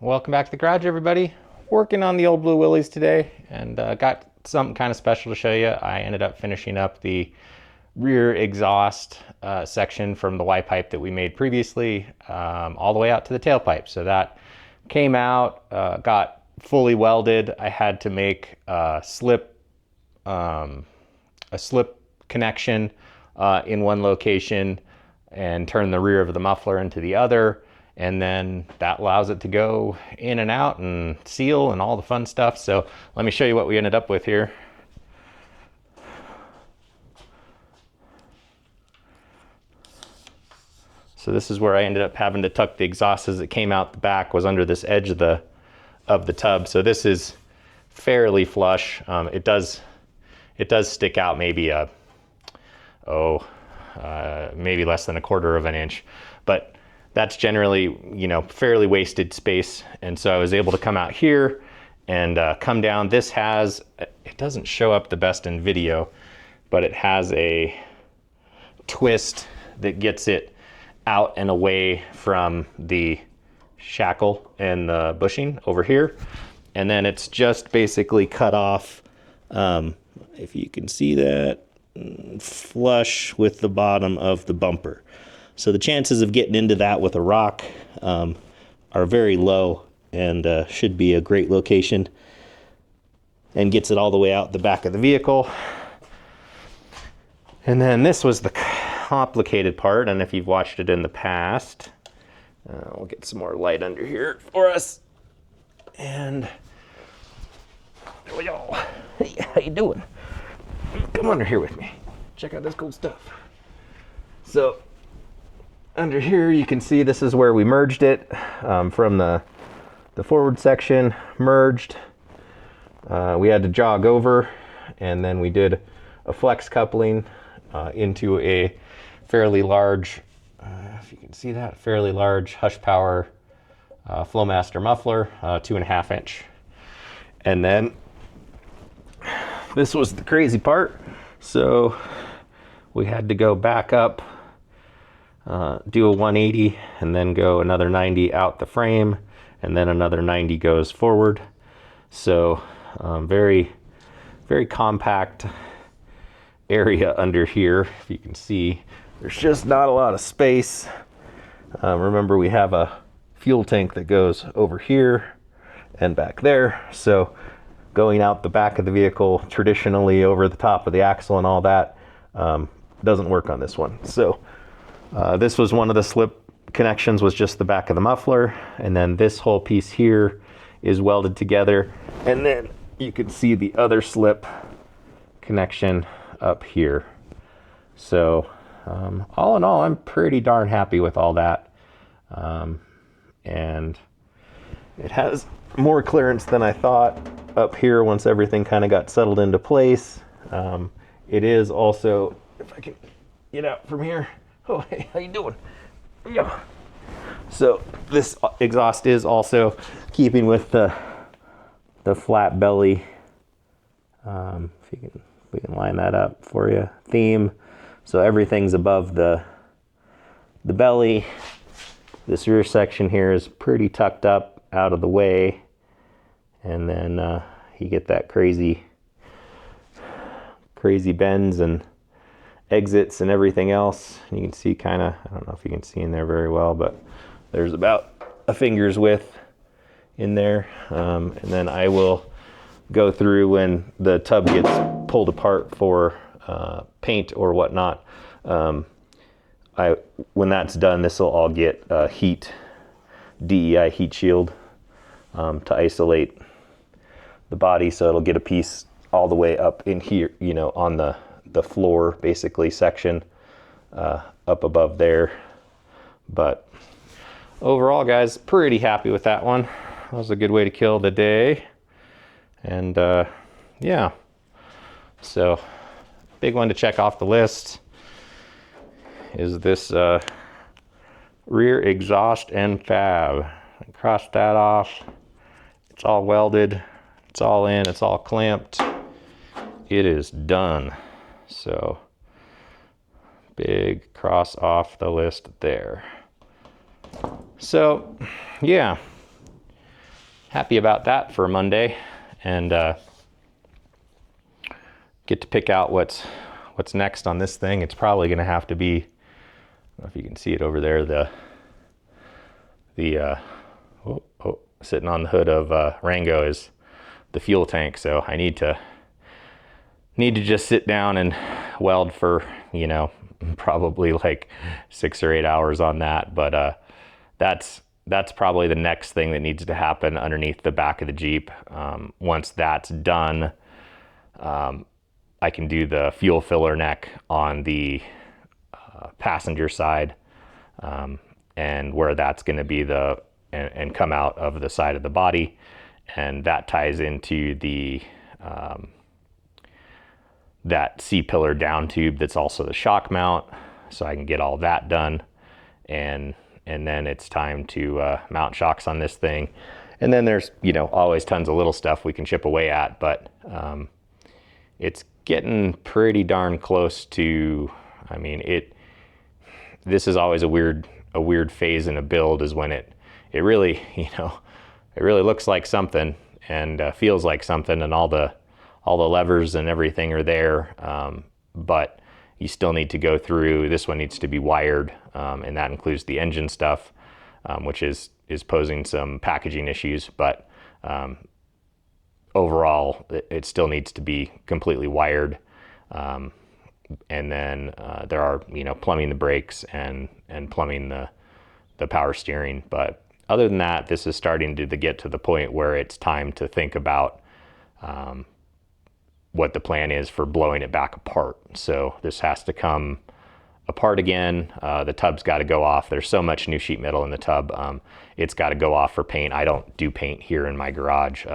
Welcome back to the garage, everybody. Working on the old blue Willys today, and got something kind of special to show you. I ended up finishing up the rear exhaust section from the Y pipe that we made previously, all the way out to the tailpipe. So that came out, got fully welded. I had to make a slip connection in one location and turn the rear of the muffler into the other. And then that allows it to go in and out and seal and all the fun stuff. So let me show you what we ended up with here. So this is where I ended up having to tuck the exhaust as it came out the back, was under this edge of the tub. So this is fairly flush. It does stick out maybe maybe less than 1/4 of an inch, but that's generally, fairly wasted space. And so I was able to come out here and come down. This has, it doesn't show up the best in video, but it has a twist that gets it out and away from the shackle and the bushing over here. And then it's just basically cut off, if you can see that, flush with the bottom of the bumper. So the chances of getting into that with a rock are very low, and should be a great location, and gets it all the way out the back of the vehicle. And then this was the complicated part, and if you've watched it in the past, we'll get some more light under here for us. And there we go. Hey, how you doing? Come under here with me. Check out this cool stuff. So under here you can see this is where we merged it from the forward section, merged. We had to jog over, and then we did a flex coupling into a fairly large, if you can see that, fairly large Hush Power Flowmaster muffler, 2.5 inch. And then this was the crazy part. So we had to go back up, do a 180, and then go another 90 out the frame, and then another 90 goes forward. So very, very compact area under here. If you can see, there's just not a lot of space. Remember, we have a fuel tank that goes over here and back there. So going out the back of the vehicle traditionally over the top of the axle and all that doesn't work on this one. So this was one of the slip connections, was just the back of the muffler, and then this whole piece here is welded together, and then you can see the other slip connection up here. So all in all, I'm pretty darn happy with all that, and it has more clearance than I thought up here once everything kind of got settled into place. It is also, if I can get out from here. Oh, hey, how you doing? Yeah. So this exhaust is also keeping with the flat belly. If we can line that up for you. Theme. So everything's above the belly. This rear section here is pretty tucked up out of the way, and then you get that crazy bends and exits and everything else. You can see kind of, I don't know if you can see in there very well, but there's about a finger's width in there. And then I will go through when the tub gets pulled apart for paint or whatnot. When that's done, this will all get DEI heat shield to isolate the body, so it'll get a piece all the way up in here, on the floor basically section up above there. But overall, guys, pretty happy with that one. That was a good way to kill the day. And yeah, so big one to check off the list is this rear exhaust and fab. Cross that off. It's all welded, it's all in, it's all clamped. It is done. So big cross off the list there. So yeah, happy about that for a Monday, and get to pick out what's next on this thing. It's probably going to have to be, I don't know if you can see it over there, sitting on the hood of Rango is the fuel tank. So I need to just sit down and weld for, you know, probably like 6 or 8 hours on that. But that's probably the next thing that needs to happen underneath the back of the Jeep. Once that's done, I can do the fuel filler neck on the passenger side, and where that's going to be and come out of the side of the body, and that ties into the that C-pillar down tube that's also the shock mount, so I can get all that done, and then it's time to mount shocks on this thing. And then there's, you know, always tons of little stuff we can chip away at, but it's getting pretty darn close to, I mean, this is always a weird phase in a build, is when it really, you know, it really looks like something and feels like something, and all the levers and everything are there, but you still need to go through. This one needs to be wired, and that includes the engine stuff, which is posing some packaging issues, but overall it still needs to be completely wired. And then there are, you know, plumbing the brakes and plumbing the power steering. But other than that, this is starting to get to the point where it's time to think about what the plan is for blowing it back apart. So this has to come apart again. The tub's got to go off. There's so much new sheet metal in the tub. It's got to go off for paint. I don't do paint here in my garage.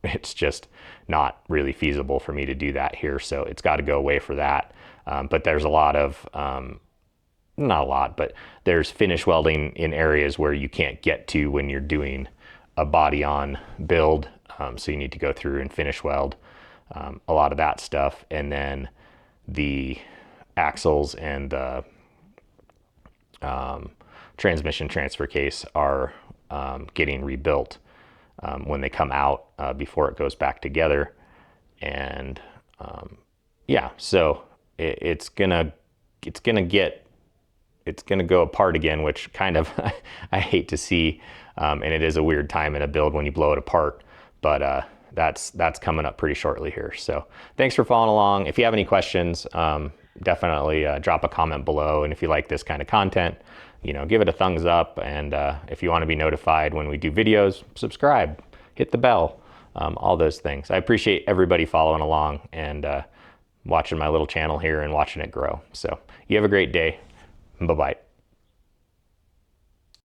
It's just not really feasible for me to do that here. So it's got to go away for that. But there's a lot of, not a lot, but there's finish welding in areas where you can't get to when you're doing a body on build. So you need to go through and finish weld a lot of that stuff. And then the axles and the transmission transfer case are getting rebuilt when they come out before it goes back together. And yeah, so it's gonna go apart again, which kind of I hate to see, and it is a weird time in a build when you blow it apart, but that's coming up pretty shortly here. So thanks for following along. If you have any questions, definitely drop a comment below, and if you like this kind of content, you know, give it a thumbs up, and if you want to be notified when we do videos, subscribe, hit the bell, all those things. I appreciate everybody following along and watching my little channel here and watching it grow. So you have a great day. Bye-bye.